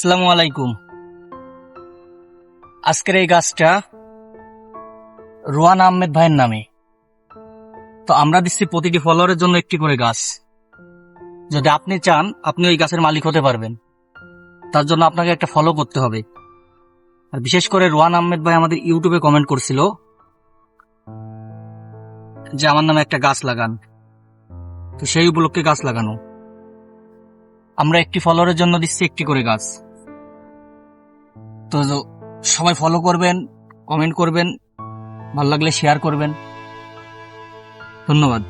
আসসালামু আলাইকুম। আজকের এই গাছটা রোয়ান আহমেদ ভাইয়ের নামে। তো আমরা দিচ্ছি প্রতিটি ফলোয়ারের জন্য একটি করে গাছ। যদি আপনি চান আপনি ওই গাছের মালিক হতে পারবেন, তার জন্য আপনাকে একটা ফলো করতে হবে। আর বিশেষ করে রোয়ান আহমেদ ভাই আমাদের ইউটিউবে কমেন্ট করছিল যে আমার নামে একটা গাছ লাগান, তো সেই উপলক্ষে গাছ লাগানো। আমরা একটি ফলোয়ারের জন্য দিচ্ছি একটি করে গাছ। তো সবাই ফলো করবেন, কমেন্ট করবেন, ভালো লাগলে শেয়ার করবেন। ধন্যবাদ।